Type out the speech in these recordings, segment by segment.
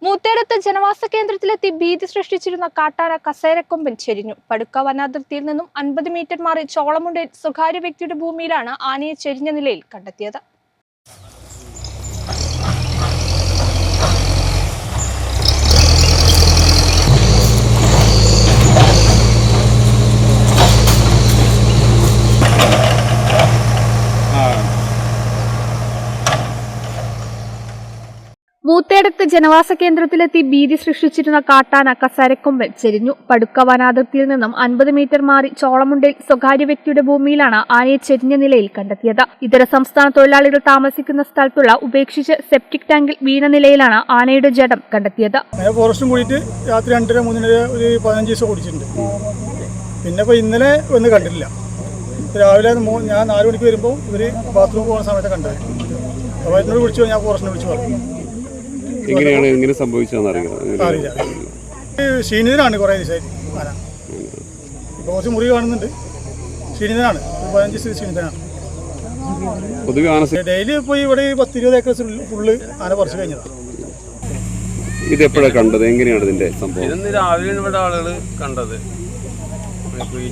മൂത്തേടത്ത് ജനവാസ കേന്ദ്രത്തിലെത്തി ഭീതി സൃഷ്ടിച്ചിരുന്ന കാട്ടാന കസേരക്കൊമ്പൻ ചെരിഞ്ഞു. പടുക്ക വനാതിർത്തിയിൽ നിന്നും 50 മീറ്റർ മാറി ചോളമുണ്ടിൽ സ്വകാര്യ വ്യക്തിയുടെ ഭൂമിയിലാണ് ആനയെ ചെരിഞ്ഞ നിലയിൽ കണ്ടെത്തിയത്. മൂത്തേടത്ത് ജനവാസ കേന്ദ്രത്തിലെത്തി ഭീതി സൃഷ്ടിച്ചിരുന്ന കാട്ടാന കസേരക്കൊമ്പൻ ചെരിഞ്ഞു. പടുക്ക വനാതിർത്തിയിൽ നിന്നും 50 മീറ്റർ മാറി ചോളമുണ്ടിൽ സ്വകാര്യ വ്യക്തിയുടെ ഭൂമിയിലാണ് ആനയെ ചെരിഞ്ഞ നിലയിൽ കണ്ടെത്തിയത്. ഇതര സംസ്ഥാന തൊഴിലാളികൾ താമസിക്കുന്ന സ്ഥലത്തുള്ള ഉപേക്ഷിച്ച് സെപ്റ്റിക് ടാങ്കിൽ വീണ നിലയിലാണ് ആനയുടെ ജഡം കണ്ടെത്തിയത്. ഫോറസ്റ്റും കൂടിയിട്ട് രാത്രി 2:30-3 ഒരു 15 ദിവസം ഓടിച്ചിട്ടുണ്ട്. പിന്നെ ഇന്നലെ ഒന്നും കണ്ടിട്ടില്ല. രാവിലെ ഞാൻ 4 മണിക്ക് വരുമ്പോൾ ഇവര് ബാത്റൂമിൽ പോകുന്ന സമയത്ത് കണ്ടത്. അപ്പോൾ എന്നോട് വിളിച്ചു, ഞാൻ ഫോറസ്റ്റിനെ വിളിച്ചു പറഞ്ഞു. എങ്ങനെയാണ് ഇങ്ങനെ സംഭവിച്ചതെന്ന് അറിയില്ല. ക്ഷീണിതനാണ് കുറേ ദിവസമായി ആന. ഇപ്പോൾ കുറച്ച് മുറി കാണുന്നുണ്ട്. ക്ഷീണിതനാണ്, 15 ദിവസം ക്ഷീണിതനാണ്. ഡെയിലി പോയി ഇവിടെ 10-20 ഏക്കർ ഫുള്ള് ആന പറിച്ചു കഴിഞ്ഞതാണ്. ഇതെപ്പോഴാണ് കണ്ടത്? എങ്ങനെയാണ് ഇതിന്റെ സംഭവം? ഇന്ന് രാവിലെ ഇവിടെ ആളുകൾ കണ്ടത്,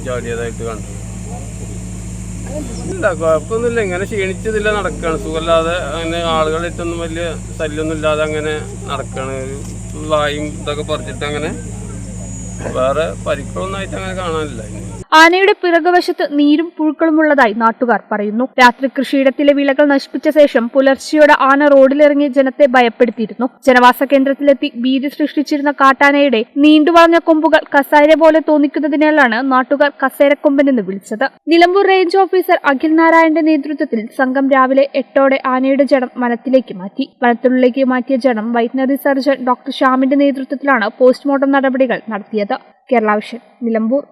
ചാടിയതായിട്ട് കണ്ടത്. ഇല്ല, കുഴപ്പമൊന്നുമില്ല. ഇങ്ങനെ ക്ഷീണിച്ചതില്ല, നടക്കുകയാണ്. സുഖമില്ലാതെ അങ്ങനെ ആളുകളായിട്ടൊന്നും വലിയ ശല്യമൊന്നും ഇല്ലാതെ അങ്ങനെ നടക്കുകയാണ്. വായും ഇതൊക്കെ പറിച്ചിട്ട് അങ്ങനെ വേറെ പരിക്കുകളൊന്നായിട്ട് അങ്ങനെ കാണാനില്ല. ആനയുടെ പിറകുവശത്ത് നീരും പുഴുക്കളും ഉള്ളതായി നാട്ടുകാർ പറയുന്നു. രാത്രി കൃഷിയിടത്തിലെ വിളകൾ നശിപ്പിച്ച ശേഷം പുലർച്ചെയോടെ ആന റോഡിലിറങ്ങി ജനത്തെ ഭയപ്പെടുത്തിയിരുന്നു. ജനവാസ കേന്ദ്രത്തിലെത്തി ഭീതി സൃഷ്ടിച്ചിരുന്ന കാട്ടാനയുടെ നീണ്ടുവളഞ്ഞ കൊമ്പുകൾ കസേര പോലെ തോന്നിക്കുന്നതിനാലാണ് നാട്ടുകാർ കസേരക്കൊമ്പൻ എന്ന് വിളിച്ചത്. നിലമ്പൂർ റേഞ്ച് ഓഫീസർ അഖിൽ നാരായണന്റെ നേതൃത്വത്തിൽ സംഘം രാവിലെ 8ഓടെ ആനയുടെ ജഡം വനത്തിലേക്ക് മാറ്റി. വനത്തിനുള്ളിലേക്ക് മാറ്റിയ ജഡം വെറ്ററിനറി സർജൻ ഡോക്ടർ ഷ്യാമിന്റെ നേതൃത്വത്തിലാണ് പോസ്റ്റ്മോർട്ടം നടപടികൾ നടത്തിയത്. കേരള വിഷൻ, നിലമ്പൂർ.